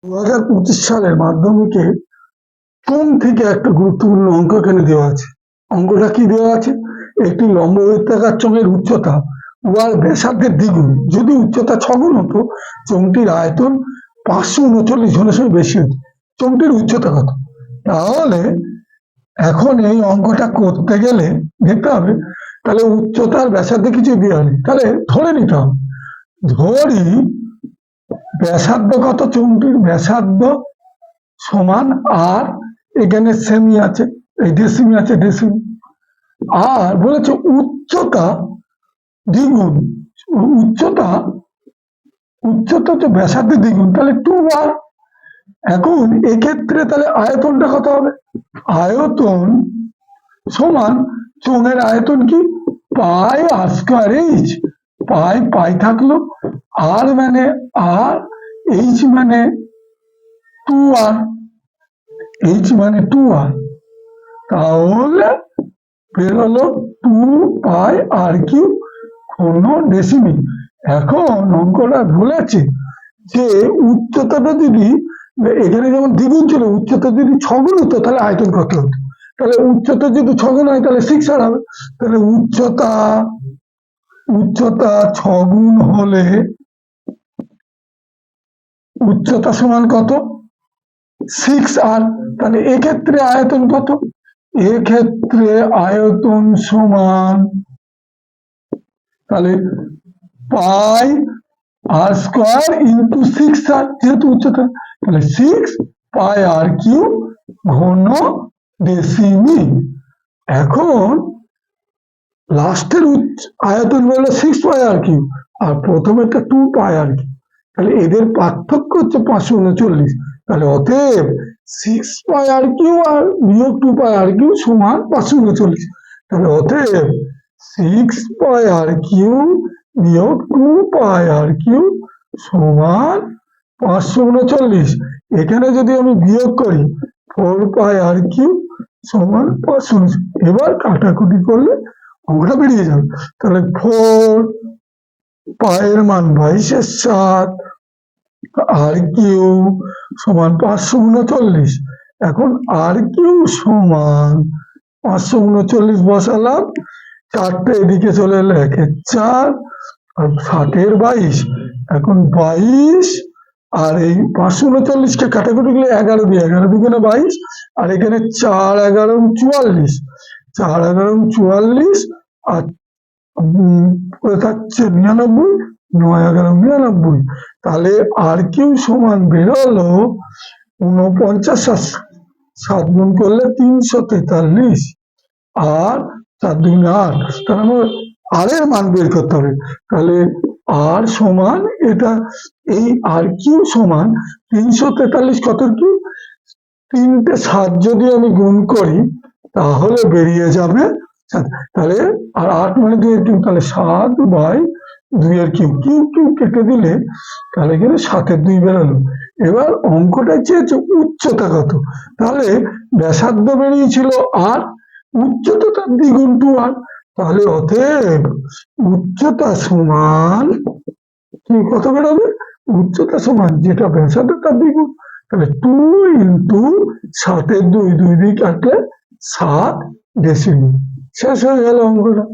2025 সালের মাধ্যমিকে কোন থেকে একটা গুরুত্বপূর্ণ অঙ্ক এখানে দেওয়া আছে। অঙ্কটা কি দেওয়া আছে? একটি লম্ব বৃত্তাকার চোঙের উচ্চতা উহার ব্যাসার্ধের দ্বিগুণ যদি উচ্চতা 6 গুণ হতো, চোঙটির আয়তন 539 ঘনসের বেশি হতো। চোঙটির উচ্চতা কত? তাহলে এখন এই অঙ্কটা করতে গেলে দেখতে হবে তাহলে উচ্চতার ব্যাসার্ধে কিছু দেওয়া নেই, তাহলে ধরে নিতে হবে। ধরি ব্যাসার্ধ কত? চোঙটির ব্যাসার্ধ সমান আর এখানে সেমি আছে, এই ডেসিমি আছে, ডেসিমি। আর বলেছে উচ্চতা দ্বিগুণ, উচ্চতা উচ্চতা তো ব্যাসার্ধের দ্বিগুণ, তাহলে 2r। এখন এক্ষেত্রে তাহলে আয়তনটা কত হবে? আয়তন সমান চোঙের আয়তন কি? পাই আর স্কোয়ার এইচ। পাই পাই থাকলো, আর মানে আর, এইচ মানে 2r, এইচ মানে 2r। তাহলে বেরোলো 2πr³ ঘন ডেসিমি। এখন অঙ্কটা বলেছে যে উচ্চতাটা যদি এখানে যেমন দ্বিগুণ ছিল, উচ্চতা যদি 6 গুণ হতো তাহলে আয়তন কত হতো? তাহলে উচ্চতা যদি 6 গুণ হয় তাহলে 6r হবে। তাহলে উচ্চতা 6 গুণ হলে উচ্চতা সমান কত? 6r। তাহলে এক্ষেত্রে আয়তন কত? এক্ষেত্রে আয়তন সমান, তাহলে পাই আর স্কোয়ার ইন্টু 6r, যেহেতু উচ্চতা, তাহলে 6πr³ ঘন ডেসিমি। এখন লাস্টের আয়তন হলো 6πr³ আর প্রথমেরটা 2πr³, তাহলে এদের পার্থক্য হচ্ছে 539। তাহলে অতএব 6πr³ আর বিয়োগ 2πr³ সমান 539। তাহলে অতএব 6πr³ বিয়োগ 2πr³ সমান 539। এখানে যদি আমি বিয়োগ করি 4πr³ সমান 539। এবার কাটাকুটি করলে অঙ্কটা বেরিয়ে যাবে। তাহলে 4 পায়ের মান 22/7 r³ সমান 539। এখন r³ সমান 539 বসালাম, চারটে এদিকে চলে এলো, 1-4 আর 7-22। এখন 22 আর এই 539কে কাটাকুটি করলে 11 দিয়ে, 11 দুগুণে 22, আর এখানে 4-11 44, 4-11 44 আর থাকছে 99, 9-11 99। তাহলে r³ সমান বেরোলো 49, 7 গুণ করলে 343 আর 4-2 8। তাহলে আমার আর এর মান বের করতে হবে। তাহলে আর সমান এটা, এই r³ সমান 343 কত কি? 3টে 7 যদি আমি গুণ করি তাহলে বেরিয়ে যাবে, তাহলে আর 8 মানে 2-এর কিউব, তাহলে 7/2-এর কিউব। কিউব কেটে দিলে তাহলে এখানে 7-2 বেরোলো। এবার অঙ্কটা চেয়েছে উচ্চতা কত, তাহলে ব্যাসার্ধ বেরিয়েছিল আর, উচ্চতা তার দ্বিগুণ 2r। তাহলে অতএব উচ্চতা সমান কি, কত বেরোবে? উচ্চতা সমান যেটা ব্যাসার্ধ তার দ্বিগুণ, তাহলে 2 ইন্টু 7-2, 2 দিয়ে কাটলে 7 ডেসিমি। শেষ হয়ে গেল অঙ্কটা।